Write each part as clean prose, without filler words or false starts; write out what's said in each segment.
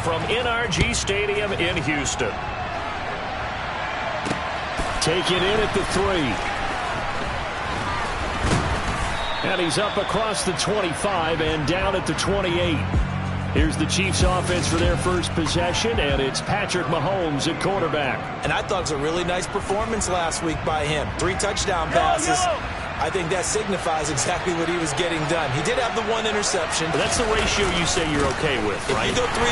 from NRG Stadium in Houston. Taken in at the 3. And he's up across the 25 and down at the 28. Here's the Chiefs offense for their first possession, and it's Patrick Mahomes at quarterback. And I thought it was a really nice performance last week by him. 3 touchdown passes. I think that signifies exactly what he was getting done. He did have the 1 interception. But that's the ratio you say you're okay with, right? If you go 3-1,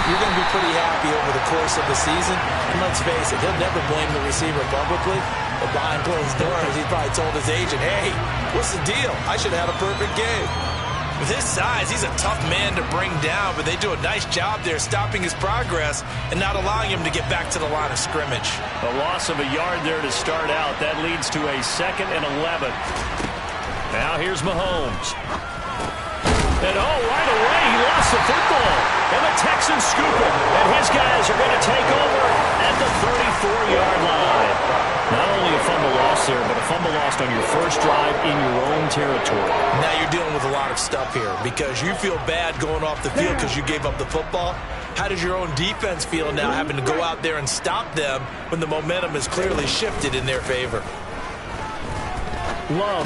you're going to be pretty happy over the course of the season. And let's face it, he'll never blame the receiver publicly. But behind closed doors, he probably told his agent, hey, what's the deal? I should have had a perfect game. With his size, he's a tough man to bring down, but they do a nice job there stopping his progress and not allowing him to get back to the line of scrimmage. A loss of a yard there to start out. That leads to a 2nd and 11. Now here's Mahomes. And right away, he lost the football. And the Texans scoop it. And his guys are going to take over at the 34-yard line. Not only a fumble loss there, but a fumble lost on your first drive in your own territory. Now you're dealing with a lot of stuff here because you feel bad going off the field because you gave up the football. How does your own defense feel now having to go out there and stop them when the momentum is clearly shifted in their favor? Love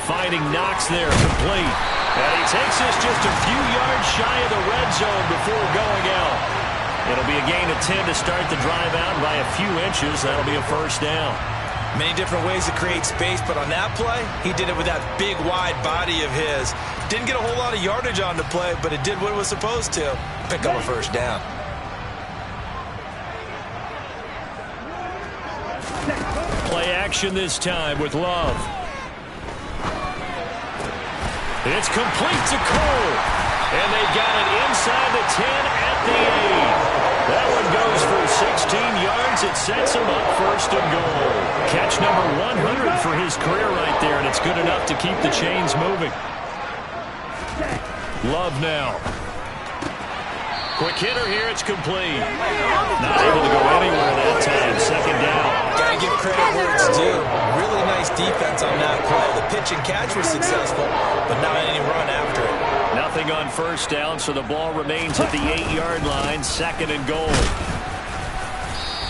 finding Knox there, complete. And he takes this just a few yards shy of the red zone before going out. It'll be a gain of 10 to start the drive out by a few inches. That'll be a first down. Many different ways to create space, but on that play, he did it with that big, wide body of his. Didn't get a whole lot of yardage on the play, but it did what it was supposed to. Pick up a first down. Play action this time with Love. It's complete to Cole. And they got it inside the 10 at the 8. That one goes for 16 yards. It sets him up 1st and goal. Catch number 100 for his career right there, and it's good enough to keep the chains moving. Love now. Quick hitter here. It's complete. Not able to go anywhere that time. 2nd down. Gotta give credit where it's due. Really nice defense on that play. The pitch and catch was successful, but not any run after it. Nothing on 1st down, so the ball remains at the 8-yard line. 2nd and goal.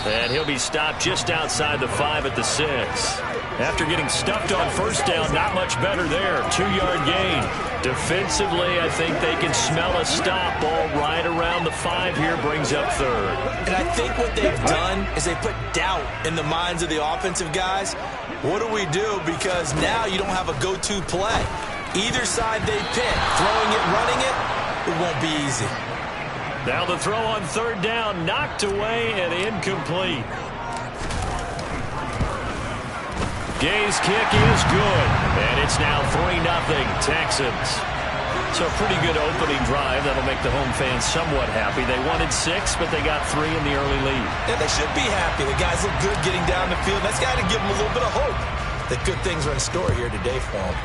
And he'll be stopped just outside the 5 at the 6. After getting stuffed on 1st down, not much better there. 2-yard gain. Defensively, I think they can smell a stop. Ball right around the 5 here, brings up 3rd. And I think what they've done is they put doubt in the minds of the offensive guys. What do we do? Because now you don't have a go-to play. Either side they pick, throwing it, running it, it won't be easy. Now the throw on 3rd down, knocked away and incomplete. Gay's kick is good, and it's now 3-0 Texans. So a pretty good opening drive. That'll make the home fans somewhat happy. They wanted 6, but they got 3 in the early lead. Yeah, they should be happy. The guys look good getting down the field. That's got to give them a little bit of hope that good things are in store here today for them.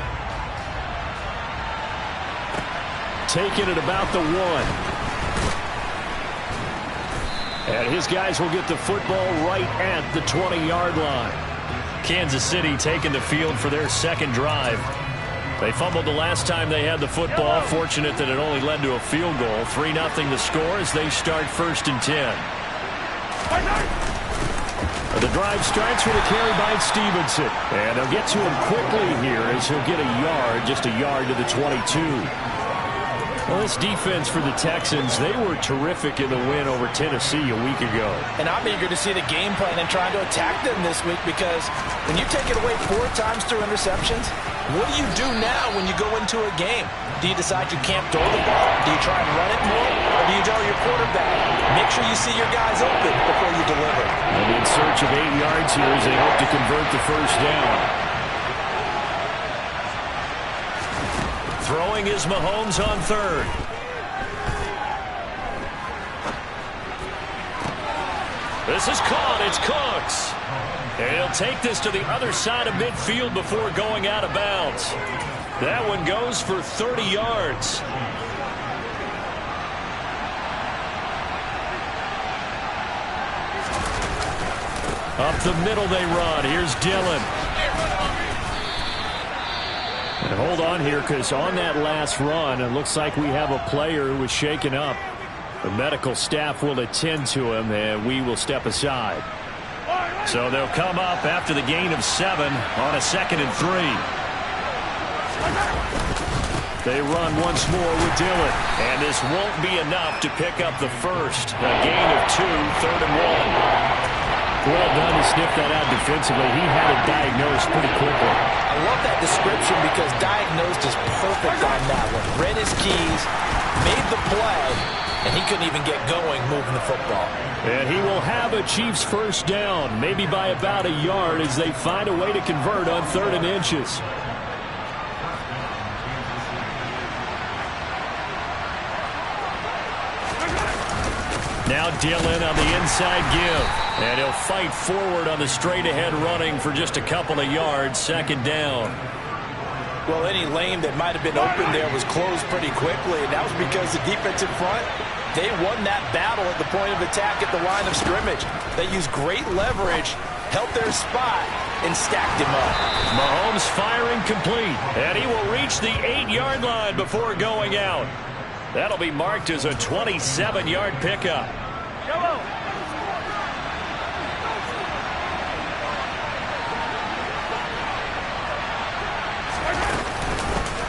Taking it about the 1. And his guys will get the football right at the 20-yard line. Kansas City taking the field for their 2nd drive. They fumbled the last time they had the football. Fortunate that it only led to a field goal. 3-0 the score as they start 1st and 10. The drive starts with a carry by Stevenson. And they'll get to him quickly here as he'll get a yard, just a yard to the 22. Well, this defense for the Texans, they were terrific in the win over Tennessee a week ago. And I'm eager to see the game plan and trying to attack them this week because when you take it away 4 times through interceptions, what do you do now when you go into a game? Do you decide you can't throw the ball? Do you try and run it more? Or do you tell your quarterback, make sure you see your guys open before you deliver? And in search of 8 yards here as they hope to convert the 1st down. Throwing is Mahomes on 3rd. This is caught. It's Cooks. And he'll take this to the other side of midfield before going out of bounds. That one goes for 30 yards. Up the middle they run. Here's Dillon. And hold on here because on that last run, it looks like we have a player who was shaken up. The medical staff will attend to him, and we will step aside. So they'll come up after the gain of 7 on a 2nd and 3. They run once more with Dillon, and this won't be enough to pick up the first. A gain of 2, 3rd and 1. Well done to sniff that out defensively. He had it diagnosed pretty quickly. I love that description because diagnosed is perfect on that one. Read his keys, made the play, and he couldn't even get going moving the football. And he will have a Chiefs first down, maybe by about a yard as they find a way to convert on 3rd and inches. Now Dillon on the inside give. And he'll fight forward on the straight-ahead running for just a couple of yards. 2nd down. Well, any lane that might have been open there was closed pretty quickly, and that was because the defensive front, they won that battle at the point of attack at the line of scrimmage. They used great leverage, held their spot, and stacked him up. Mahomes firing complete, and he will reach the 8-yard line before going out. That'll be marked as a 27-yard pickup.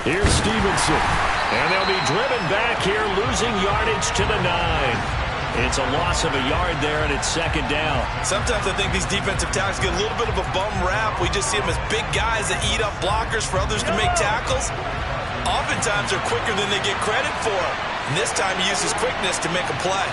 Here's Stevenson. And they'll be driven back here, losing yardage to the 9. It's a loss of a yard there, and it's 2nd down. Sometimes I think these defensive tackles get a little bit of a bum rap. We just see them as big guys that eat up blockers for others to make tackles. Oftentimes they're quicker than they get credit for. And this time he uses quickness to make a play.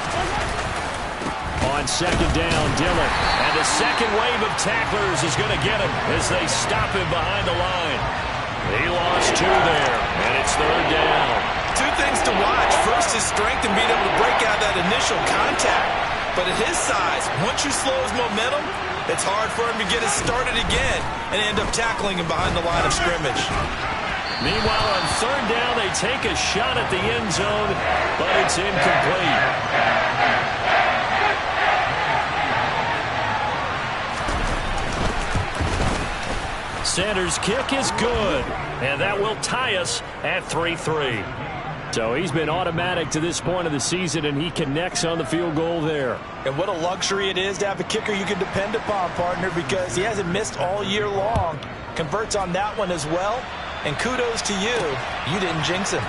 On 2nd down, Dillon. And the second wave of tacklers is going to get him as they stop him behind the line. He lost 2 there, and it's 3rd down. 2 things to watch. First, his strength and being able to break out that initial contact. But at his size, once you slow his momentum, it's hard for him to get it started again and end up tackling him behind the line of scrimmage. Meanwhile, on 3rd down, they take a shot at the end zone, but it's incomplete. Sanders' kick is good, and that will tie us at 3-3. So he's been automatic to this point of the season, and he connects on the field goal there. And what a luxury it is to have a kicker you can depend upon, partner, because he hasn't missed all year long. Converts on that one as well, and kudos to you. You didn't jinx him.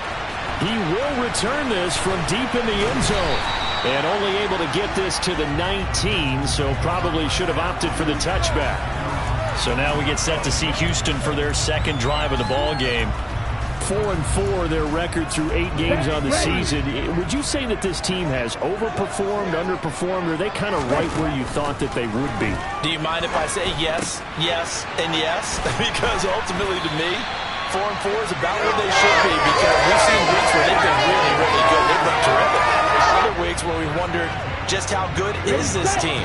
He will return this from deep in the end zone, and only able to get this to the 19, so probably should have opted for the touchback. So now we get set to see Houston for their 2nd drive of the ball game. 4-4 their record through 8 games on the season. Would you say that this team has overperformed, underperformed, or are they kind of right where you thought that they would be? Do you mind if I say yes, yes, and yes? Because ultimately to me, 4-4 is about where they should be, because we've seen weeks where they've been really, really good. They've been terrific. Other weeks where we wondered just how good is this team.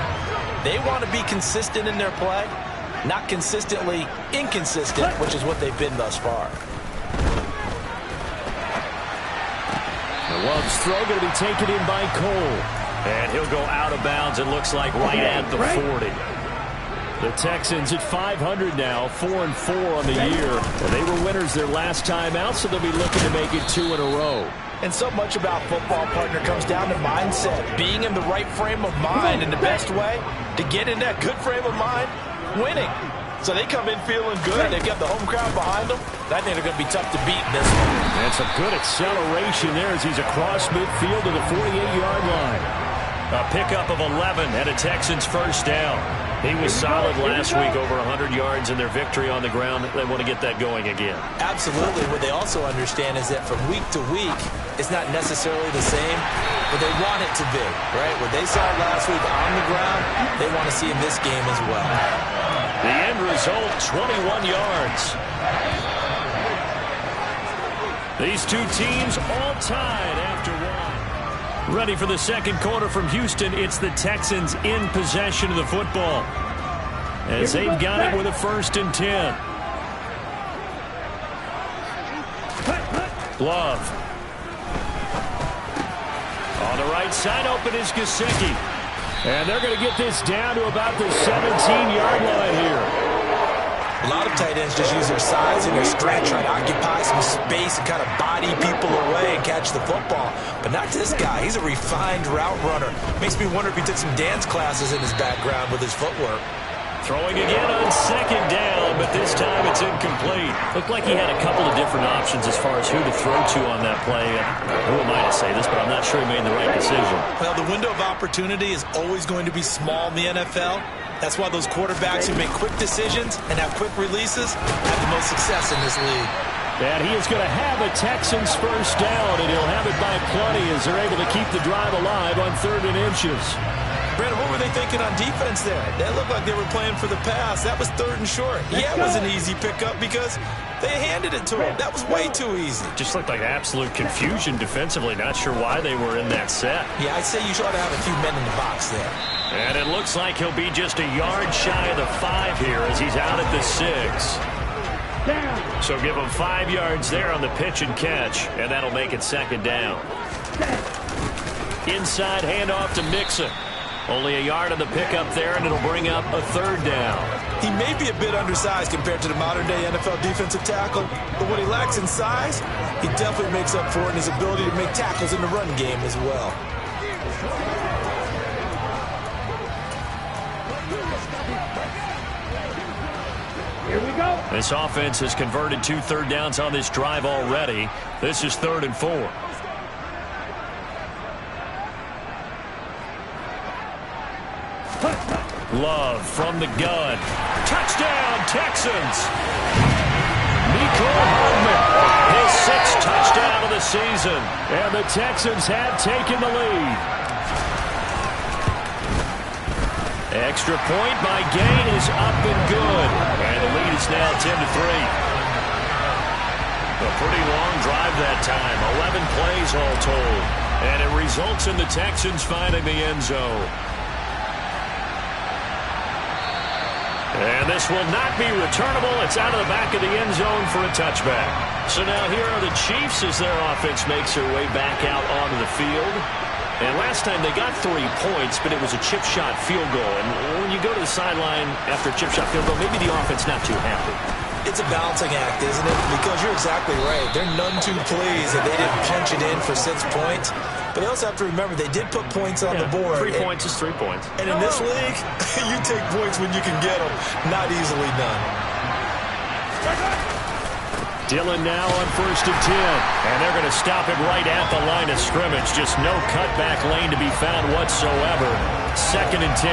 They want to be consistent in their play, not consistently inconsistent, which is what they've been thus far. The Love's throw going to be taken in by Cole. And he'll go out of bounds, it looks like, right at the 40. The Texans at 500 now, 4-4 on the year. And they were winners their last time out, so they'll be looking to make it 2 in a row. And so much about football, partner, comes down to mindset. Being in the right frame of mind, and the best way to get in that good frame of mind, winning. So they come in feeling good. They've got the home crowd behind them. I think they're going to be tough to beat in this one. And some good acceleration there as he's across midfield to the 48-yard line. A pickup of 11 and a Texans first down. He was solid last week, over 100 yards in their victory on the ground. They want to get that going again. Absolutely. What they also understand is that from week to week, it's not necessarily the same, but they want it to be, right? What they saw last week on the ground, they want to see in this game as well. The end result, 21 yards. These two teams all tied after one. Ready for the second quarter from Houston. It's the Texans in possession of the football, as they've got it with a 1st and 10. Love. On the right side, open is Gesicki. And they're going to get this down to about the 17-yard line here. A lot of tight ends just use their size and their strength, try to occupy some space and kind of body people away and catch the football. But not this guy. He's a refined route runner. Makes me wonder if he took some dance classes in his background with his footwork. Throwing again on second down, but this time it's incomplete. Looked like he had a couple of different options as far as who to throw to on that play. Who am I to say this, but I'm not sure he made the right decision. Well, the window of opportunity is always going to be small in the NFL. That's why those quarterbacks who make quick decisions and have quick releases have the most success in this league. And he is going to have a Texans first down, and he'll have it by plenty as they're able to keep the drive alive on 3rd and inches. Brandon, what were they thinking on defense there? That looked like they were playing for the pass. That was 3rd and short. Yeah, it was an easy pickup because they handed it to him. That was way too easy. Just looked like absolute confusion defensively. Not sure why they were in that set. Yeah, I'd say you ought to have a few men in the box there. And it looks like he'll be just a yard shy of the 5 here as he's out at the 6. So give him 5 yards there on the pitch and catch, and that'll make it 2nd down. Inside handoff to Mixon. Only a yard on the pickup there, and it'll bring up a 3rd down. He may be a bit undersized compared to the modern-day NFL defensive tackle, but what he lacks in size, he definitely makes up for it in his ability to make tackles in the run game as well. Here we go. This offense has converted 2 third downs on this drive already. This is 3rd and 4. Love from the gun. Touchdown, Texans. Nico Hardman, his 6th touchdown of the season. And the Texans have taken the lead. Extra point by Gain is up and good. And the lead is now 10-3. A pretty long drive that time. 11 plays all told. And it results in the Texans finding the end zone. And this will not be returnable. It's out of the back of the end zone for a touchback. So now here are the Chiefs as their offense makes their way back out onto the field. And last time they got 3 points, but it was a chip shot field goal. And when you go to the sideline after a chip shot field goal, maybe the offense not too happy. It's a balancing act, isn't it? Because you're exactly right. They're none too pleased that they didn't punch it in for 6 points. But they also have to remember they did put points on the board. 3 points is 3 points. And in this league, you take points when you can get them. Not easily done. Dillon now on 1st and 10. And they're going to stop it right at the line of scrimmage. Just no cutback lane to be found whatsoever. 2nd and 10.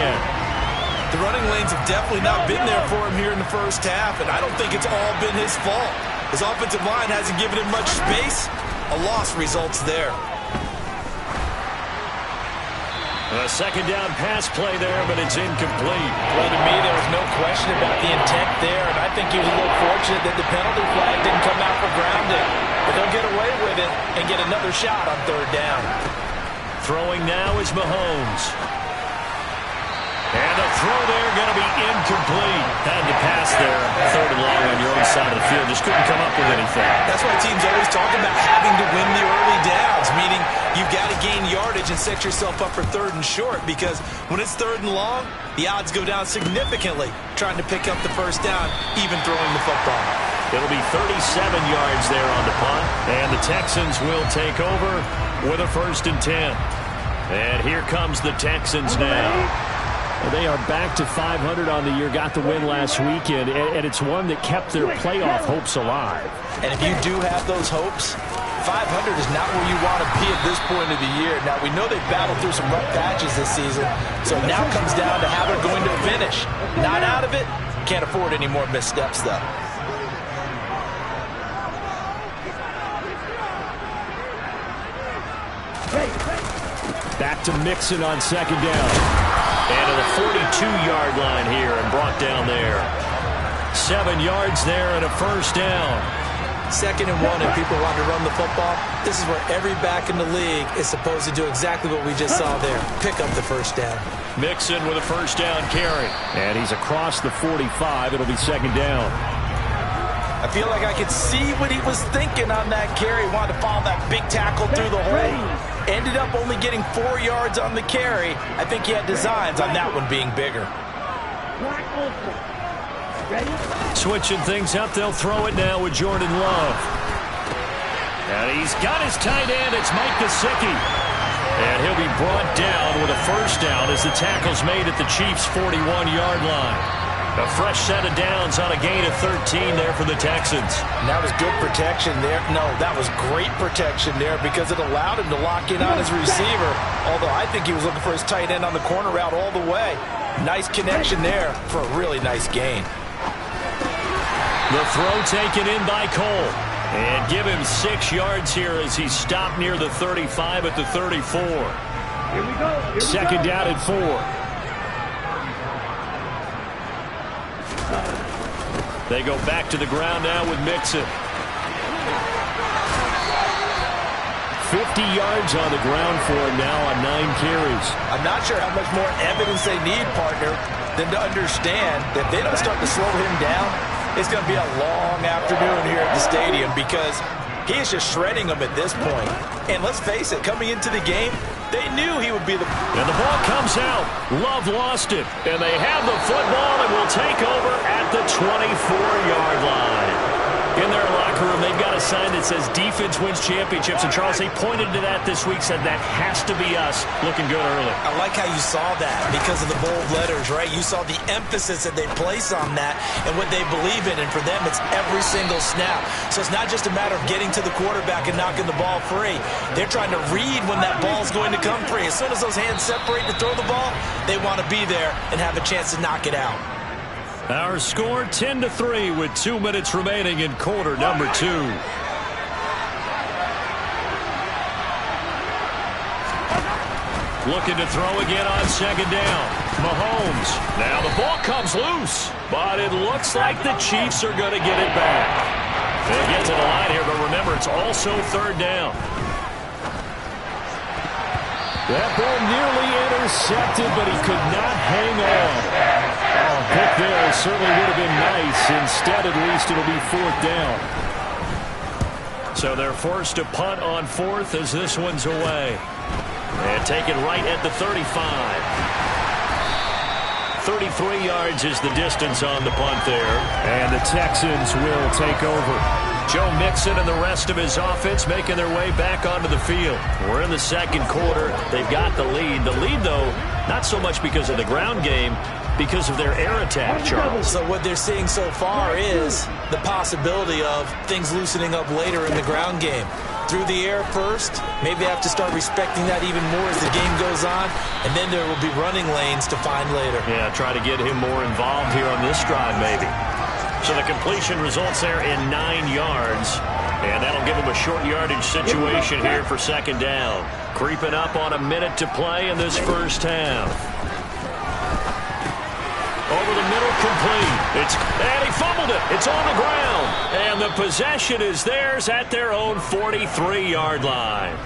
The running lanes have definitely not been there for him here in the first half, and I don't think it's all been his fault. His offensive line hasn't given him much space. A loss results there. A 2nd down pass play there, but it's incomplete. Well, to me, there was no question about the intent there, and I think he was a little fortunate that the penalty flag didn't come out for grounding. But they'll get away with it and get another shot on 3rd down. Throwing now is Mahomes. And the throw there going to be incomplete. Had to pass there. 3rd and long on your own side of the field. Just couldn't come up with anything. That's why teams always talk about having to win the early downs, meaning you've got to gain yardage and set yourself up for 3rd and short, because when it's 3rd and long, the odds go down significantly trying to pick up the first down, even throwing the football. It'll be 37 yards there on the punt. And the Texans will take over with a 1st and 10. And here comes the Texans now. They are back to 500 on the year, got the win last weekend, and it's one that kept their playoff hopes alive. And if you do have those hopes, 500 is not where you want to be at this point of the year. Now, we know they've battled through some rough patches this season, so now it comes down to how they're going to finish. Not out of it, can't afford any more missteps, though. Back to Mixon on 2nd down. And to the 42-yard line here and brought down there. 7 yards there and a 1st down. 2nd and 1, and people want to run the football. This is where every back in the league is supposed to do exactly what we just saw there. Pick up the 1st down. Mixon with a 1st down carry. And he's across the 45. It'll be 2nd down. I feel like I could see what he was thinking on that carry. Wanted to follow that big tackle through the hole. Ended up only getting 4 yards on the carry. I think he had designs on that one being bigger. Switching things up, they'll throw it now with Jordan Love. And he's got his tight end. It's Mike Gesicki. And he'll be brought down with a first down as the tackle's made at the Chiefs' 41-yard line. A fresh set of downs on a gain of 13 there for the Texans. And that was good protection there. No, that was great protection there because it allowed him to lock in on his receiver. Although I think he was looking for his tight end on the corner route all the way. Nice connection there for a really nice gain. The throw taken in by Cole. And give him 6 yards here as he's stopped near the 35 at the 34. Here we go. Second down at 4. They go back to the ground now with Mixon. 50 yards on the ground for him now on 9 carries. I'm not sure how much more evidence they need, partner, than to understand that if they don't start to slow him down, it's going to be a long afternoon here at the stadium because he is just shredding them at this point. And let's face it, coming into the game, they knew he would be the... And the ball comes out. Love lost it. And they have the football and will take over at the 24-yard line. In their locker room, they've got a sign that says defense wins championships. And Charles, they pointed to that this week, said that has to be us. Looking good early. I like how you saw that because of the bold letters, right? You saw the emphasis that they place on that and what they believe in. And for them, it's every single snap. So it's not just a matter of getting to the quarterback and knocking the ball free. They're trying to read when that ball's going to come free. As soon as those hands separate to throw the ball, they want to be there and have a chance to knock it out. Our score 10-3 with 2 minutes remaining in quarter number 2. Looking to throw again on second down. Mahomes. Now the ball comes loose, but it looks like the Chiefs are going to get it back. They get to the line here, but remember, it's also third down. That ball nearly intercepted, but he could not hang on. Oh, pick there certainly would have been nice. Instead, at least, it'll be fourth down. So they're forced to punt on fourth as this one's away. And taken right at the 35. 33 yards is the distance on the punt there. And the Texans will take over. Joe Mixon and the rest of his offense making their way back onto the field. We're in the second quarter. They've got the lead. The lead, though, not so much because of the ground game, because of their air attack, Charles. So what they're seeing so far is the possibility of things loosening up later in the ground game. Through the air first, maybe they have to start respecting that even more as the game goes on, and then there will be running lanes to find later. Yeah, try to get him more involved here on this drive, maybe. So the completion results there in 9 yards, and that'll give him a short yardage situation here for second down. Creeping up on a minute to play in this first half. Over the middle, complete. And he fumbled it. It's on the ground. And the possession is theirs at their own 43-yard line.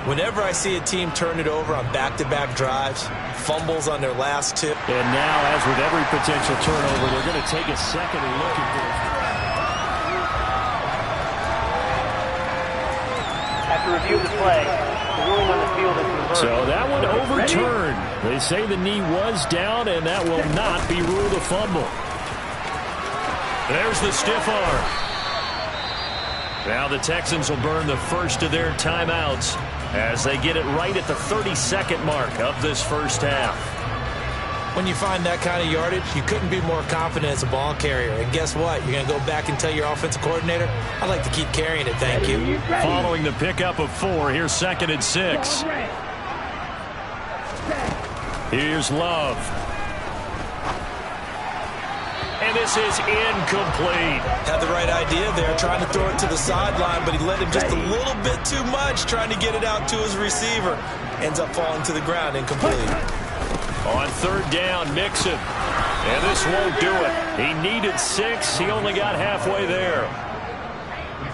Whenever I see a team turn it over on back-to-back drives, fumbles on their last two. And now, as with every potential turnover, they're going to take a second and look at this. After review of the play, the ruling on the field is reversed. So that one overturned. They say the knee was down, and that will not be ruled a fumble. There's the stiff arm. Now the Texans will burn the first of their timeouts as they get it right at the 32nd mark of this first half. When you find that kind of yardage, you couldn't be more confident as a ball carrier. And guess what? You're going to go back and tell your offensive coordinator, I'd like to keep carrying it, thank you. Following the pickup of 4, here's second and 6. Here's Love. And this is incomplete. Had the right idea there, trying to throw it to the sideline, but he let him just a little bit too much, trying to get it out to his receiver. Ends up falling to the ground, incomplete. On third down, Mixon. And this won't do it. He needed 6. He only got halfway there.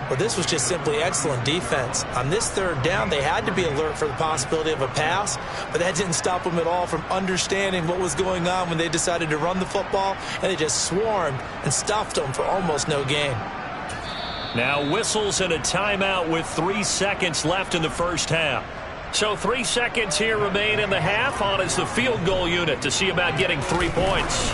Well, this was just simply excellent defense. On this third down, they had to be alert for the possibility of a pass, but that didn't stop them at all from understanding what was going on when they decided to run the football, and they just swarmed and stuffed them for almost no gain. Now whistles and a timeout with 3 seconds left in the first half. So 3 seconds here remain in the half. On is the field goal unit to see about getting 3 points.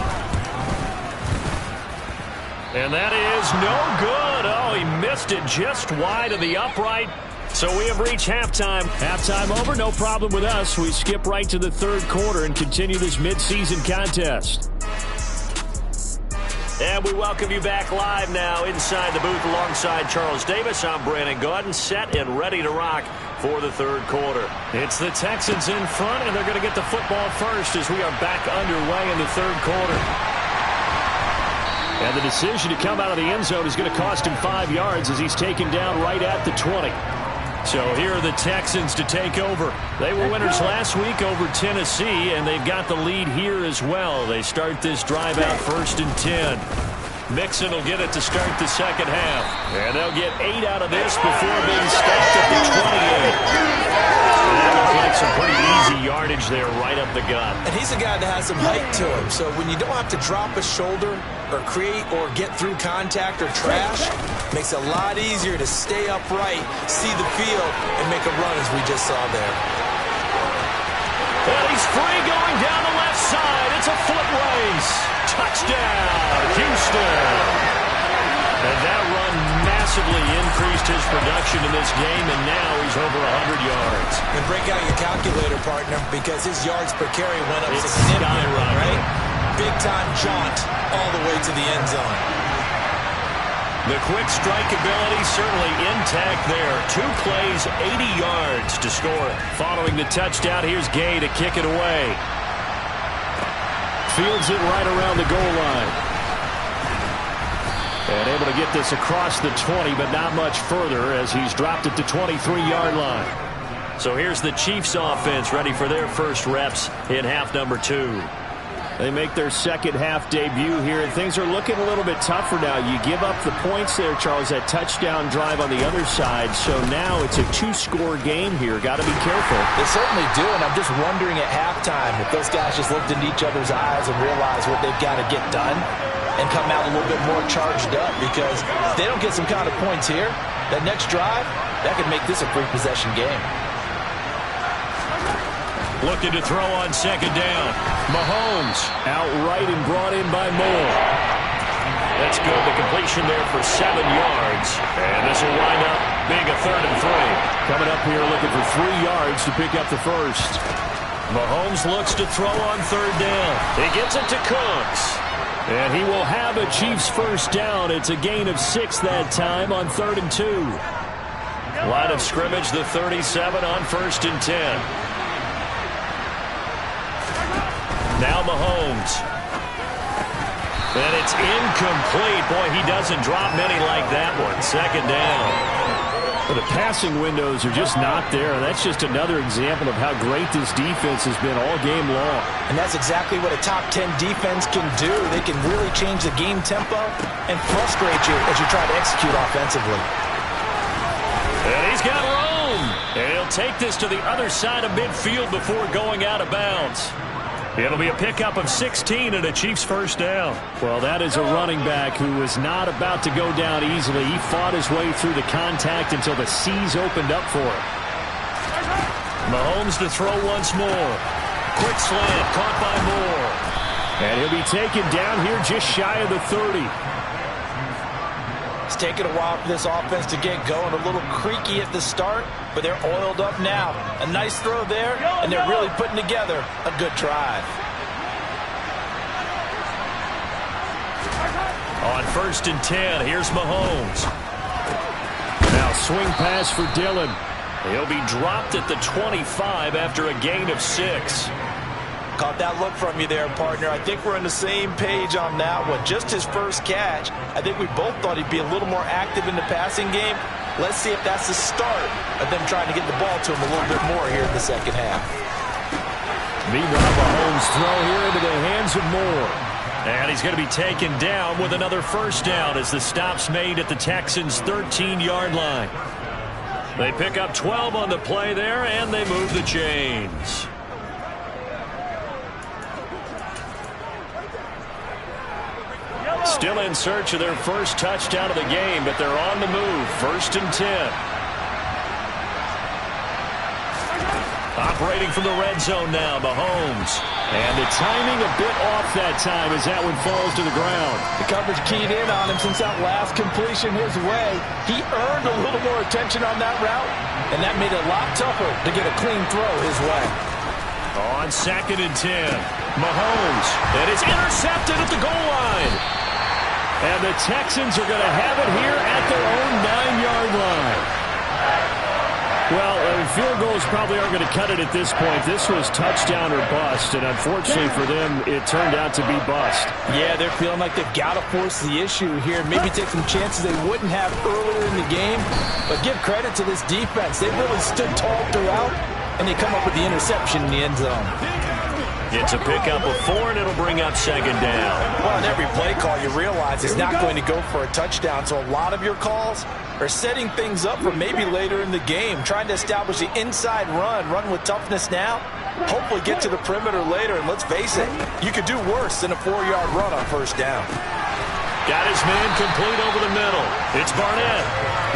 And that is no good. Oh, he missed it just wide of the upright. So we have reached halftime. Halftime over, no problem with us. We skip right to the third quarter and continue this midseason contest. And we welcome you back live now inside the booth alongside Charles Davis. I'm Brandon Gaudin, set and ready to rock for the third quarter. It's the Texans in front, and they're going to get the football first as we are back underway in the third quarter. And the decision to come out of the end zone is going to cost him 5 yards as he's taken down right at the 20. So here are the Texans to take over. They were winners last week over Tennessee, and they've got the lead here as well. They start this drive out 1st and 10. Mixon will get it to start the second half. And they'll get 8 out of this before being stopped at the 28. And that looks like some pretty easy yardage there right up the gut. And he's a guy that has some height to him, so when you don't have to drop a shoulder or create or get through contact or trash, makes it a lot easier to stay upright, see the field, and make a run as we just saw there. And he's free going down the left side. It's a foot race. Touchdown, Houston. And that run massively increased his production in this game, and now he's over 100 yards. And break out your calculator, partner, because his yards per carry went up significantly, right? Big-time jaunt all the way to the end zone. The quick strike ability certainly intact there. 2 plays, 80 yards to score it. Following the touchdown, here's Gay to kick it away. Fields it right around the goal line. And able to get this across the 20, but not much further as he's dropped it to 23-yard line. So here's the Chiefs offense ready for their first reps in half number 2. They make their second half debut here, and things are looking a little bit tougher now. You give up the points there, Charles, that touchdown drive on the other side. So now it's a 2-score game here. Got to be careful. They certainly do, and I'm just wondering at halftime if those guys just looked into each other's eyes and realized what they've got to get done and come out a little bit more charged up, because if they don't get some kind of points here, that next drive, that could make this a free possession game. Looking to throw on second down. Mahomes outright and brought in by Moore. That's good. The completion there for 7 yards. And this will wind up being a 3rd and 3. Coming up here looking for 3 yards to pick up the first. Mahomes looks to throw on 3rd down. He gets it to Cooks. And he will have a Chiefs first down. It's a gain of 6 that time on 3rd and 2. Line of scrimmage, the 37 on 1st and 10. Now Mahomes. And it's incomplete. Boy, he doesn't drop many like that one. Second down. But the passing windows are just not there. That's just another example of how great this defense has been all game long. And that's exactly what a top 10 defense can do. They can really change the game tempo and frustrate you as you try to execute offensively. And he's got room. And he'll take this to the other side of midfield before going out of bounds. It'll be a pickup of 16 and a Chiefs first down. Well, that is a running back who was not about to go down easily. He fought his way through the contact until the seas opened up for him. Mahomes to throw once more. Quick slant, caught by Moore. And he'll be taken down here just shy of the 30. It's taken a while for this offense to get going. A little creaky at the start, but they're oiled up now. A nice throw there, and they're really putting together a good drive. On 1st and 10, here's Mahomes. Now swing pass for Dillon. He'll be dropped at the 25 after a gain of 6. Caught that look from you there, partner. I think we're on the same page on that one. Just his first catch. I think we both thought he'd be a little more active in the passing game. Let's see if that's the start of them trying to get the ball to him a little bit more here in the second half. Meanwhile, Mahomes throw here into the hands of Moore. And he's going to be taken down with another first down as the stop's made at the Texans' 13-yard line. They pick up 12 on the play there, and they move the chains. Still in search of their first touchdown of the game, but they're on the move. 1st and 10. Operating from the red zone now, Mahomes. And the timing a bit off that time as that one falls to the ground. The coverage keyed in on him since that last completion his way. He earned a little more attention on that route, and that made it a lot tougher to get a clean throw his way. On 2nd and 10, Mahomes, and it's intercepted at the goal line. And the Texans are going to have it here at their own 9-yard line. Well, field goals probably aren't going to cut it at this point. This was touchdown or bust, and unfortunately for them, it turned out to be bust. Yeah, they're feeling like they've got to force the issue here. Maybe take some chances they wouldn't have earlier in the game. But give credit to this defense. They really stood tall throughout, and they come up with the interception in the end zone. It's a pickup of 4, and it'll bring up 2nd down. Well, on every play call, you realize it's not going to go for a touchdown. So a lot of your calls are setting things up for maybe later in the game, trying to establish the inside run with toughness now, hopefully get to the perimeter later. And let's face it, you could do worse than a 4-yard run on 1st down. Got his man complete over the middle. It's Barnett.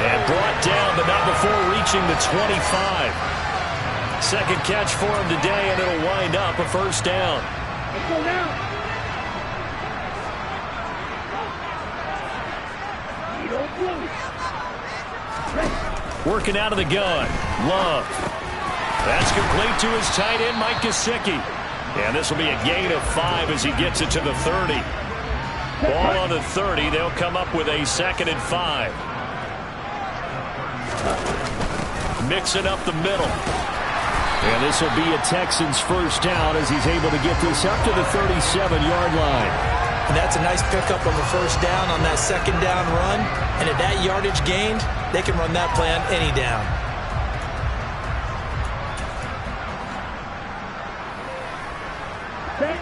And brought down, but not before reaching the 25. Second catch for him today, and it'll wind up a 1st down. Let's go now. Working out of the gun. Love. That's complete to his tight end, Mike Gesicki. And this will be a gain of 5 as he gets it to the 30. Ball on the 30. They'll come up with a 2nd and 5. Mixing up the middle. And this will be a Texans 1st down as he's able to get this up to the 37-yard line. And that's a nice pickup on the 1st down on that 2nd down run. And at that yardage gained, they can run that play on any down.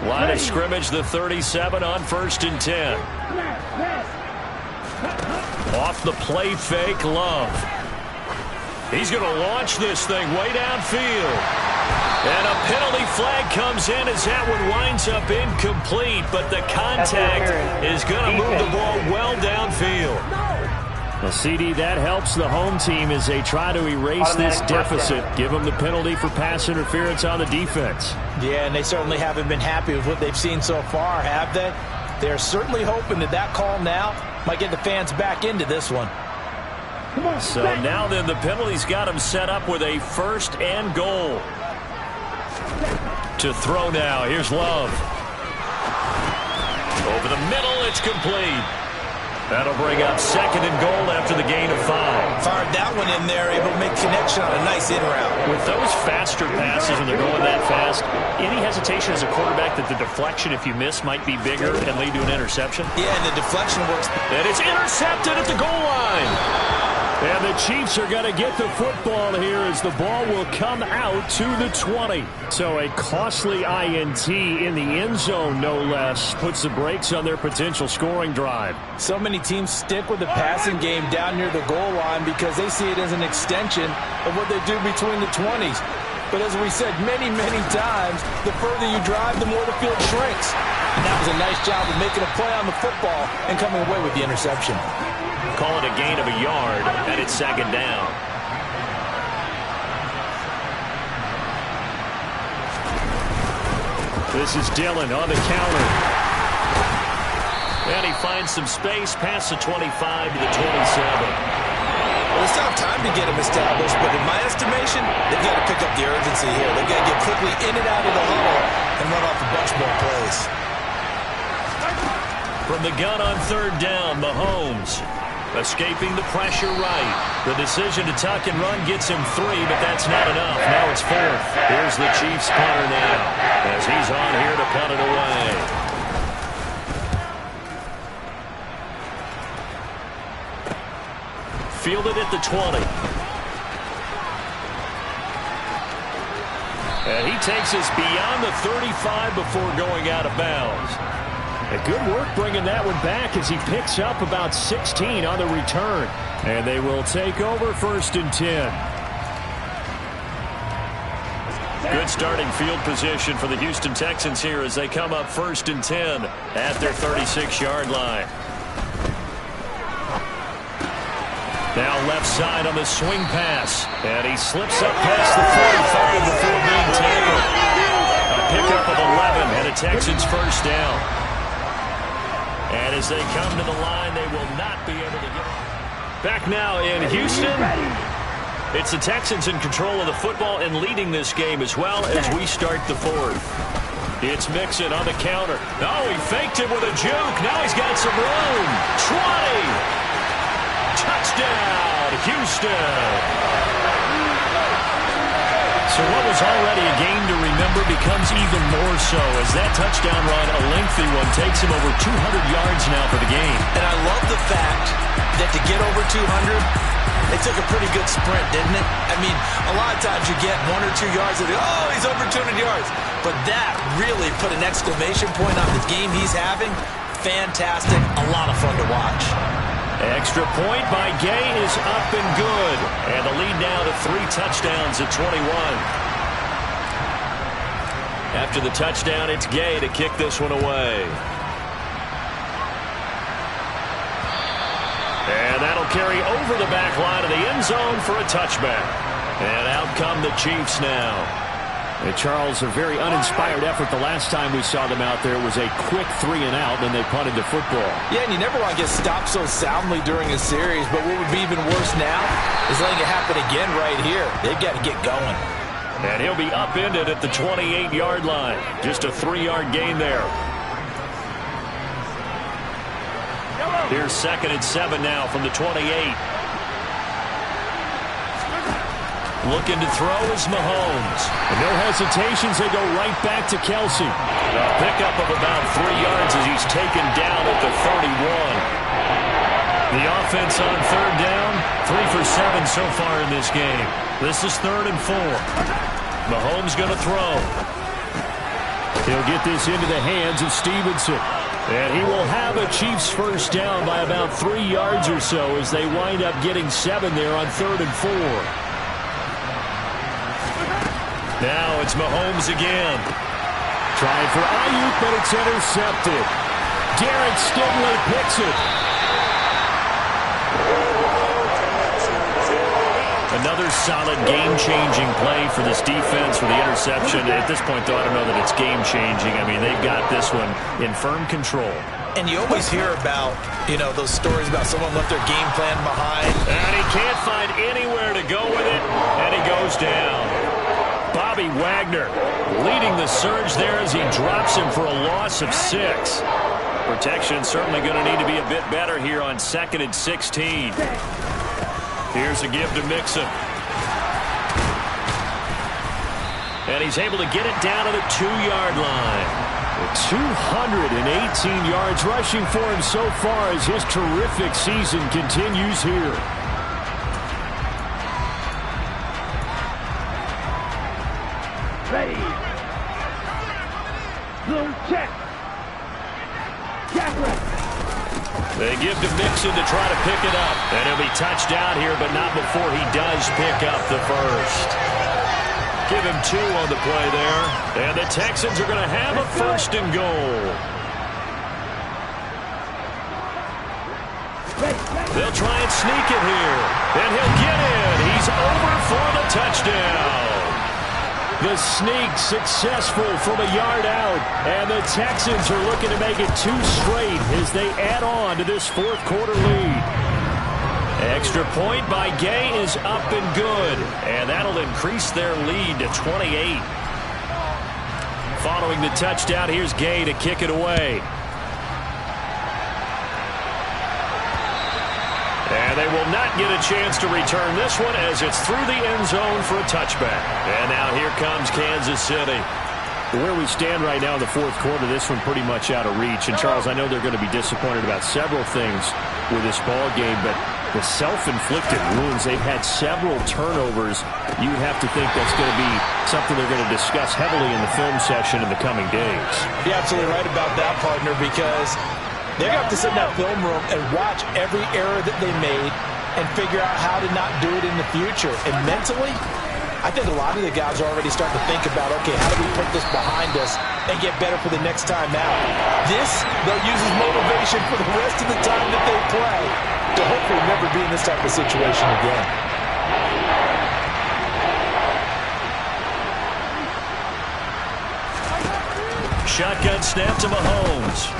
Line of scrimmage, the 37 on 1st and 10. Off the play fake, Love. He's going to launch this thing way downfield. And a penalty flag comes in as that one winds up incomplete, but the contact is going to move the ball well downfield. Well, CD, that helps the home team as they try to erase this deficit. Give them the penalty for pass interference on the defense. Yeah, and they certainly haven't been happy with what they've seen so far, have they? They're certainly hoping that that call now might get the fans back into this one. So now then, the penalty's got him set up with a 1st and goal. To throw now. Here's Love. Over the middle, it's complete. That'll bring up 2nd and goal after the gain of 5. Fired that one in there, able to make connection on a nice in route. With those faster passes when they're going that fast, any hesitation as a quarterback that the deflection, if you miss, might be bigger and lead to an interception? Yeah, and the deflection works. And it's intercepted at the goal line. And the Chiefs are going to get the football here as the ball will come out to the 20. So a costly INT in the end zone, no less, puts the brakes on their potential scoring drive. So many teams stick with the passing game down near the goal line because they see it as an extension of what they do between the 20s. But as we said many, many times, the further you drive, the more the field shrinks. And that was a nice job of making a play on the football and coming away with the interception. Call it a gain of a yard, and it's 2nd down. This is Dillon on the counter. And he finds some space past the 25 to the 27. Well, they still have time to get him established, but in my estimation, they've got to pick up the urgency here. They've got to get quickly in and out of the huddle and run off a bunch more plays. From the gun on 3rd down, Mahomes. Escaping the pressure right. The decision to tuck and run gets him 3, but that's not enough. Now it's 4th. Here's the Chiefs punter now as he's on here to punt it away. Fielded at the 20. And he takes us beyond the 35 before going out of bounds. And good work bringing that one back as he picks up about 16 on the return. And they will take over 1st and 10. Good starting field position for the Houston Texans here as they come up 1st and 10 at their 36-yard line. Now left side on the swing pass. And he slips up past the 45 before being tackled. A pickup of 11 and a Texans first down. And as they come to the line, they will not be able to get it. Back now in Houston. It's the Texans in control of the football and leading this game as well as we start the fourth. It's Mixon on the counter. Oh, he faked it with a juke. Now he's got some room. 20. Touchdown, Houston. So what was already a game to remember becomes even more so as that touchdown run, a lengthy one, takes him over 200 yards now for the game. And I love the fact that to get over 200, it took a pretty good sprint, didn't it? I mean, a lot of times you get 1 or 2 yards and oh, he's over 200 yards. But that really put an exclamation point on the game he's having. Fantastic. A lot of fun to watch. Extra point by Gay is up and good. And the lead now to 3 touchdowns at 21. After the touchdown, it's Gay to kick this one away. And that'll carry over the back line of the end zone for a touchback. And out come the Chiefs now. And Charles, a very uninspired effort. The last time we saw them out there was a quick 3 and out, and they punted the football. Yeah, and you never want to get stopped so soundly during a series, but what would be even worse now is letting it happen again right here. They've got to get going. And he'll be upended at the 28-yard line. Just a 3-yard gain there. Here's 2nd and 7 now from the 28. Looking to throw is Mahomes. And no hesitations, they go right back to Kelsey. A pickup of about 3 yards as he's taken down at the 31. The offense on 3rd down, 3 for 7 so far in this game. This is 3rd and 4. Mahomes going to throw. He'll get this into the hands of Stevenson. And he will have a Chiefs first down by about 3 yards or so as they wind up getting 7 there on 3rd and 4. Now it's Mahomes again. Trying for Ayuk, but it's intercepted. Derek Stingley picks it. Another solid game-changing play for this defense for the interception. At this point, though, I don't know that it's game-changing. I mean, they've got this one in firm control. And you always hear about, those stories about someone left their game plan behind. And he can't find anywhere to go with it, and he goes down. Bobby Wagner leading the surge there as he drops him for a loss of 6. Protection certainly going to need to be a bit better here on 2nd and 16. Here's a give to Mixon. And he's able to get it down to the 2-yard line. 218 yards rushing for him so far as his terrific season continues here. Ready. Blue check. Catherine. They give to Mixon to try to pick it up. And he'll be touched out here, but not before he does pick up the first. Give him 2 on the play there. And the Texans are going to have a 1st and goal. They'll try and sneak it here. And he'll get in. He's over for the touchdown. The sneak successful from a yard out. And the Texans are looking to make it 2 straight as they add on to this 4th quarter lead. Extra point by Gay is up and good. And that'll increase their lead to 28. Following the touchdown, here's Gay to kick it away. And they will not get a chance to return this one as it's through the end zone for a touchback. And now here comes Kansas City. Where we stand right now in the 4th quarter, this one pretty much out of reach. And, Charles, I know they're going to be disappointed about several things with this ball game, but the self-inflicted wounds, they've had several turnovers. You have to think that's going to be something they're going to discuss heavily in the film session in the coming days. You're absolutely right about that, partner, because they're going to have to sit in that film room and watch every error that they made and figure out how to not do it in the future. And mentally, I think a lot of the guys are already starting to think about, okay, how do we put this behind us and get better for the next time out? This, they'll use as motivation for the rest of the time that they play to hopefully never be in this type of situation again. shotgun snap to Mahomes.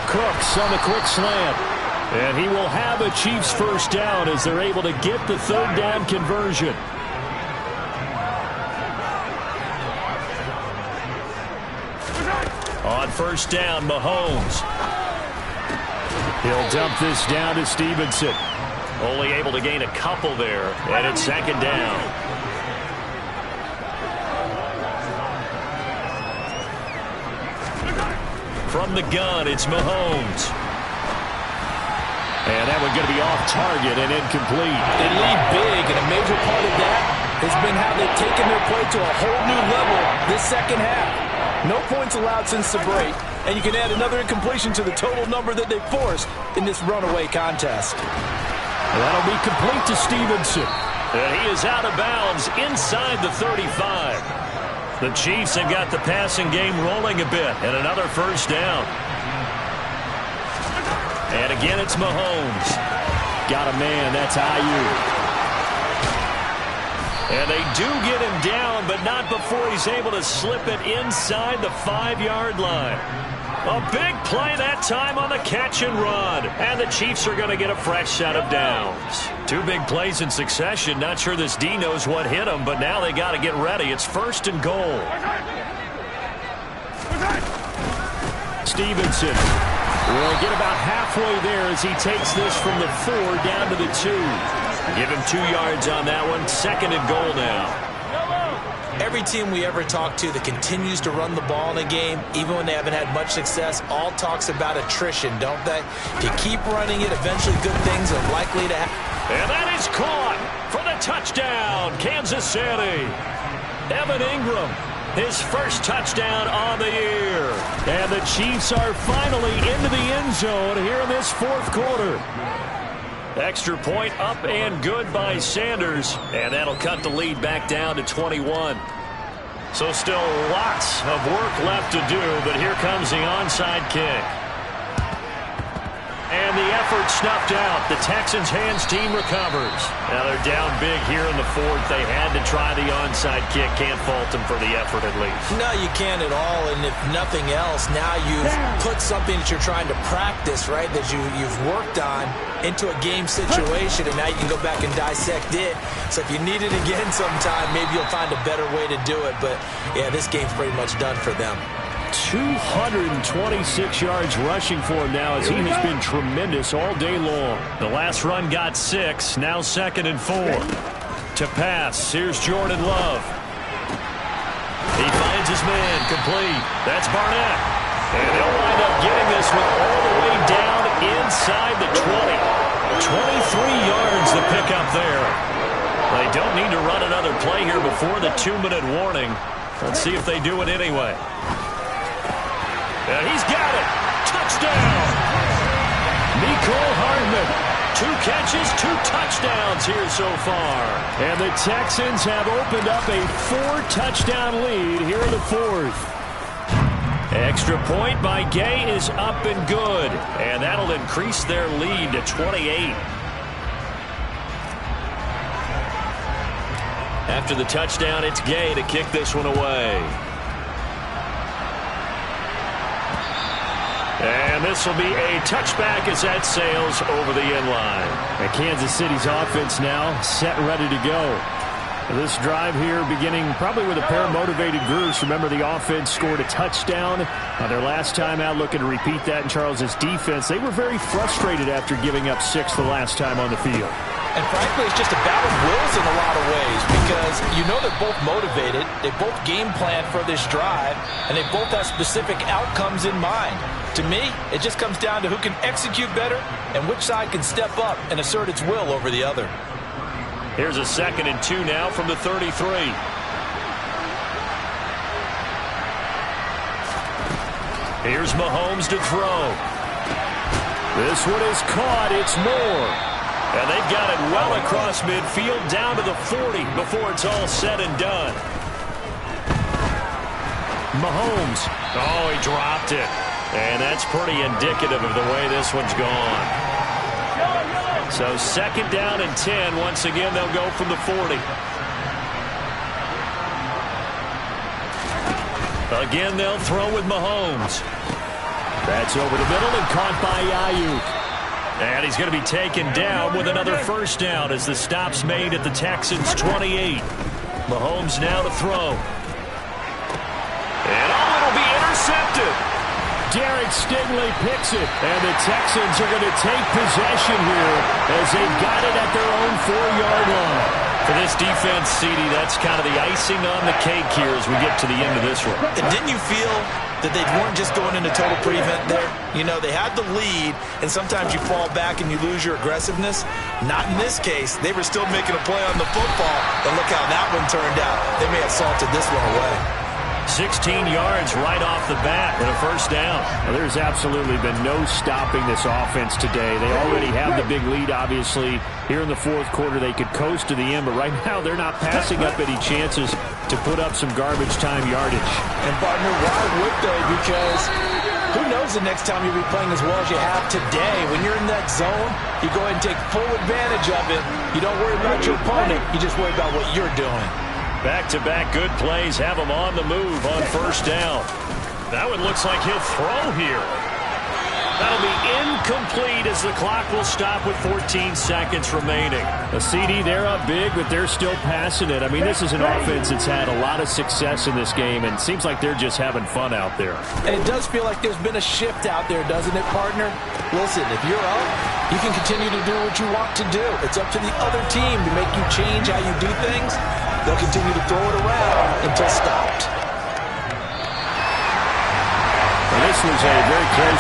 Cooks on the quick slant. And he will have a Chiefs first down as they're able to get the third down conversion. On first down, Mahomes. He'll dump this down to Stevenson. Only able to gain a couple there, and it's second down. From the gun, it's Mahomes. And that one's going to be off target and incomplete. They lead big, and a major part of that has been how they've taken their play to a whole new level this second half. No points allowed since the break, and you can add another incompletion to the total number that they forced in this runaway contest. That'll be complete to Stevenson. And he is out of bounds inside the 35. The Chiefs have got the passing game rolling a bit, and another first down. And again, it's Mahomes. Got a man. That's IU. And they do get him down, but not before he's able to slip it inside the 5-yard line. A big play that time on the catch and run. And the Chiefs are going to get a fresh set of downs. 2 big plays in succession. Not sure this D knows what hit him, but now they got to get ready. It's first and goal. Stevenson will get about halfway there as he takes this from the 4 down to the 2. Give him 2 yards on that one. Second and goal now. Every team we ever talk to that continues to run the ball in a game, even when they haven't had much success, all talks about attrition, don't they? If you keep running it, eventually good things are likely to happen. And that is caught for the touchdown, Kansas City. Evan Ingram, his first touchdown on the year. And the Chiefs are finally into the end zone here in this fourth quarter. Extra point up and good by Sanders. And that'll cut the lead back down to 21. So still lots of work left to do, but here comes the onside kick. And the effort snuffed out. The Texans' hands team recovers. Now they're down big here in the fourth. They had to try the onside kick. Can't fault them for the effort at least. No, you can't at all. And if nothing else, now you've put something that you're trying to practice, right, that you've worked on into a game situation, and now you can go back and dissect it. So if you need it again sometime, maybe you'll find a better way to do it. But, yeah, this game's pretty much done for them. 226 yards rushing for him now as he has been tremendous all day long. The last run got 6. Now second and 4. To pass. Here's Jordan Love. He finds his man. Complete. That's Barnett. And they'll wind up getting this one all the way down inside the 20. 23 yards the pickup there. They don't need to run another play here before the 2-minute warning. Let's see if they do it anyway. And he's got it. Touchdown. Mecole Hardman. 2 catches, 2 touchdowns here so far. And the Texans have opened up a 4-touchdown lead here in the fourth. Extra point by Gay is up and good. And that'll increase their lead to 28. After the touchdown, it's Gay to kick this one away. And this will be a touchback as that sails over the end line. And Kansas City's offense now set and ready to go. This drive here beginning probably with a pair of motivated groups. Remember, the offense scored a touchdown their last time out, looking to repeat that in Charles's defense. They were very frustrated after giving up 6 the last time on the field. And frankly, it's just a battle of wills in a lot of ways because you know they're both motivated, they both game plan for this drive, and they both have specific outcomes in mind. To me, it just comes down to who can execute better and which side can step up and assert its will over the other. Here's a 2nd and 2 now from the 33. Here's Mahomes to throw. This one is caught. It's Moore. And they've got it well across midfield down to the 40 before it's all said and done. Mahomes. Oh, he dropped it. And that's pretty indicative of the way this one's gone. So 2nd down and 10. Once again, they'll go from the 40. Again, they'll throw with Mahomes. That's over the middle and caught by Ayuk. And he's going to be taken down with another first down as the stop's made at the Texans' 28. Mahomes now to throw. And it'll be intercepted. Derek Stingley picks it, and the Texans are going to take possession here as they've got it at their own 4-yard line. For this defense, CD, that's kind of the icing on the cake here as we get to the end of this one. And didn't you feel that they weren't just going into total prevent there? You know, they had the lead, and sometimes you fall back and you lose your aggressiveness. Not in this case. They were still making a play on the football, and look how that one turned out. They may have salted this one away. 16 yards right off the bat and a first down. Well, there's absolutely been no stopping this offense today. They already have the big lead, obviously. Here in the fourth quarter, they could coast to the end, but right now they're not passing up any chances to put up some garbage time yardage. And, partner, why would they? Because who knows the next time you'll be playing as well as you have today. When you're in that zone, you go ahead and take full advantage of it. You don't worry about your opponent. You just worry about what you're doing. Back-to-back good plays have him on the move on first down. That one looks like he'll throw here. That'll be incomplete as the clock will stop with 14 seconds remaining. A CD, they're up big, but they're still passing it. I mean, this is an offense that's had a lot of success in this game, and it seems like they're just having fun out there. And it does feel like there's been a shift out there, doesn't it, partner? Listen, if you're up, you can continue to do what you want to do. It's up to the other team to make you change how you do things. They'll continue to throw it around until stopped. Well, this was a very close